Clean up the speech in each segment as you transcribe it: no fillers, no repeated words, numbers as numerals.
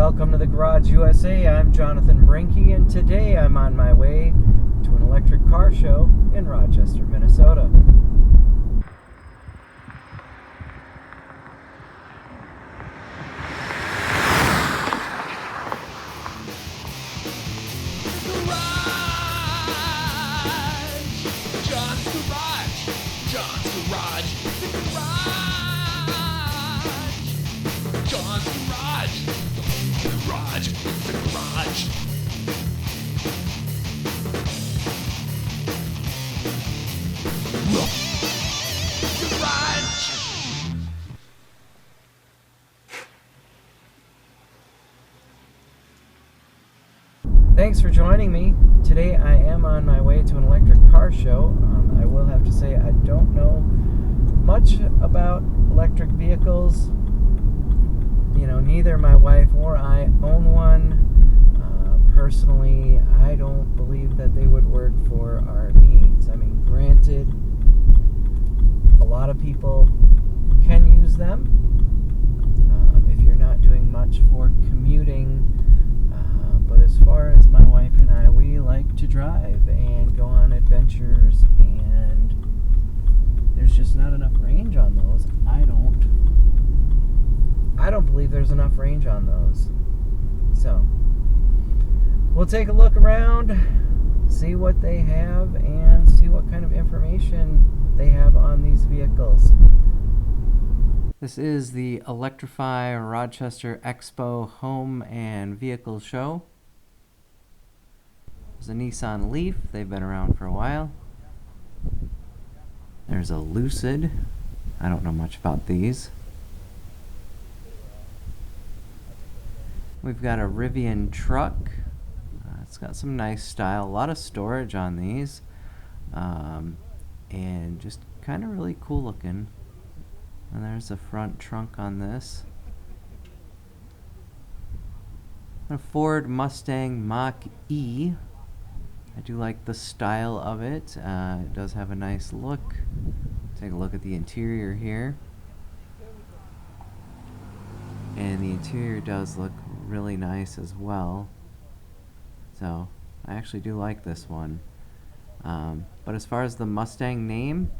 Welcome to the Garage USA. I'm Jonathan Brinke, and today I'm on my way to an electric car show in Rochester, Minnesota. Thanks for joining me. Today I am on my way to an electric car show. I will have to say I don't know much about electric vehicles. You know, neither my wife or I own one. Personally, I don't believe that they would work for our needs. I mean, granted, a lot of people can use them if you're not doing much for commuting. But as far as my wife and I, we like to drive and go on adventures, and there's just not enough range on those. I don't believe there's enough range on those. So we'll take a look around, see what they have, and see what kind of information they have on these vehicles. This is the Electrify Rochester Expo Home and Vehicle Show. There's a Nissan Leaf. They've been around for a while. There's a Lucid. I don't know much about these. We've got a Rivian truck. It's got some nice style, a lot of storage on these, and just kind of really cool looking. And there's a front trunk on this. A Ford Mustang Mach-E. I do like the style of it. It does have a nice look. Take a look at the interior here. And the interior does look really nice as well. So I actually do like this one. But as far as the Mustang name,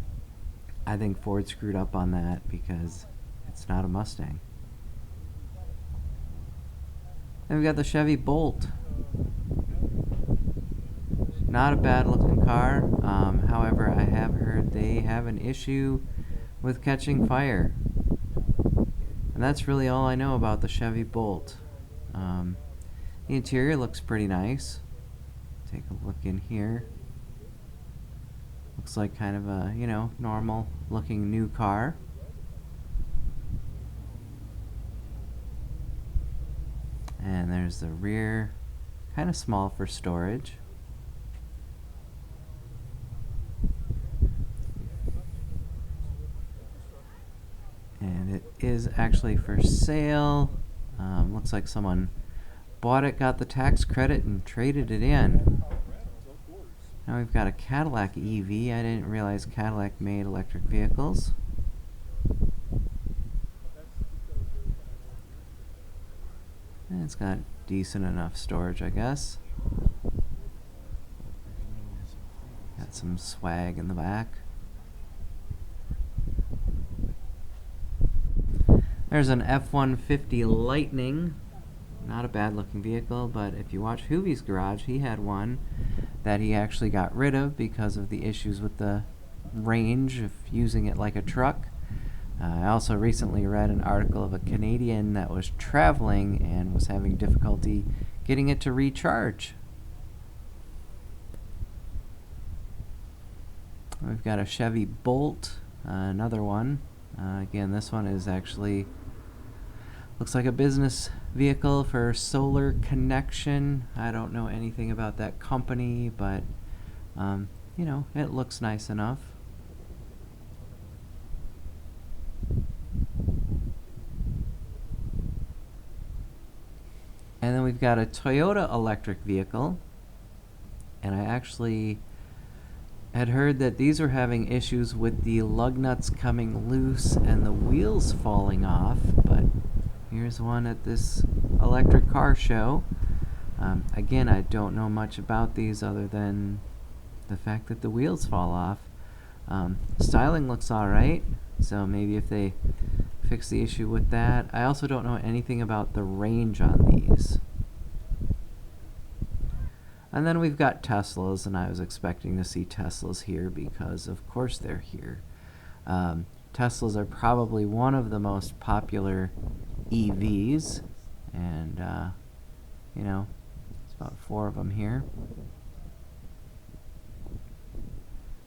I think Ford screwed up on that because it's not a Mustang. Then we've got the Chevy Bolt. Not a bad looking car. However, I have heard they have an issue with catching fire. And that's really all I know about the Chevy Bolt. The interior looks pretty nice. Take a look in here. Looks like kind of a, normal looking new car. And there's the rear, kind of small for storage. And it is actually for sale. Looks like someone bought it, got the tax credit, and traded it in. Now we've got a Cadillac EV. I didn't realize Cadillac made electric vehicles. And it's got decent enough storage, I guess. Got some swag in the back. There's an F-150 Lightning. Not a bad looking vehicle, but if you watch Hoovie's Garage, he had one that he actually got rid of because of the issues with the range of using it like a truck. I also recently read an article of a Canadian that was traveling and was having difficulty getting it to recharge. We've got a Chevy Bolt, another one. Again, this one is actually looks like a business vehicle for solar connection. I don't know anything about that company, but it looks nice enough. And then we've got a Toyota electric vehicle, and I actually had heard that these were having issues with the lug nuts coming loose and the wheels falling off, but here's one at this electric car show. Again, I don't know much about these other than the fact that the wheels fall off. Styling looks alright, so maybe if they fix the issue with that. I also don't know anything about the range on these. And then we've got Teslas, and I was expecting to see Teslas here because of course they're here. Teslas are probably one of the most popular EVs, and you know, there's about 4 of them here.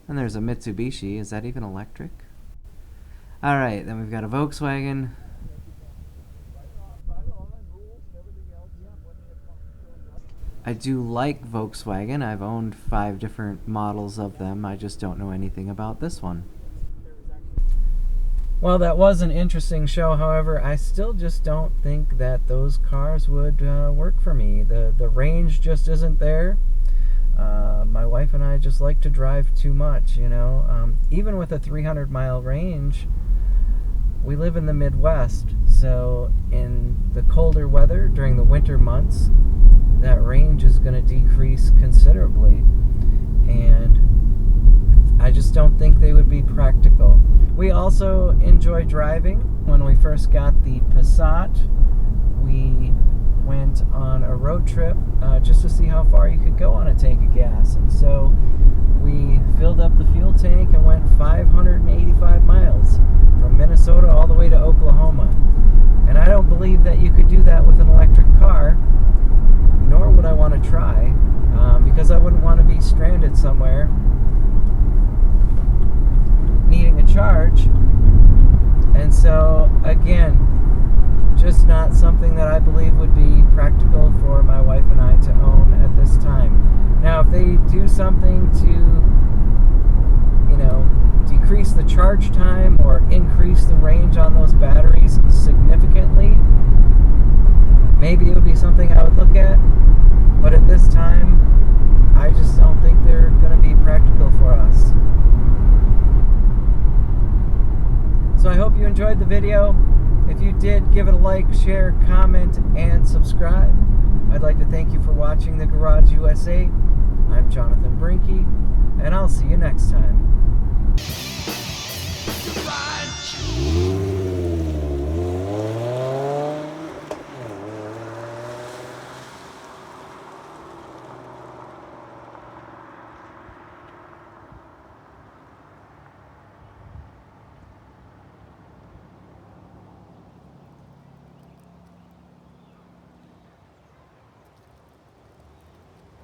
And there's a Mitsubishi. Is that even electric? Alright, then we've got a Volkswagen. I do like Volkswagen. I've owned 5 different models of them. I just don't know anything about this one. Well, that was an interesting show. However, I still just don't think that those cars would work for me. The range just isn't there. My wife and I just like to drive too much, you know. Even with a 300-mile range, we live in the Midwest, so in the colder weather during the winter months, that range is going to decrease considerably, and I just don't think they would be practical. We also enjoy driving. When we first got the Passat, we went on a road trip just to see how far you could go on a tank of gas, and so we filled up the fuel tank and went 585 miles from Minnesota all the way to Oklahoma. And I don't believe that you could do that with an electric car, nor would I want to try, because I wouldn't want to be stranded somewhere needing a charge. And so again, just not something that I believe would be practical for my wife and I to own at this time. Now, if they do something to, you know, decrease the charge time or increase the range on those batteries significantly, maybe it would be something I would look at. But at this time, I just don't think they're going to be practical for us. So I hope you enjoyed the video. If you did, give it a like, share, comment, and subscribe. I'd like to thank you for watching The Garage USA. I'm Jonathan Brinke, and I'll see you next time.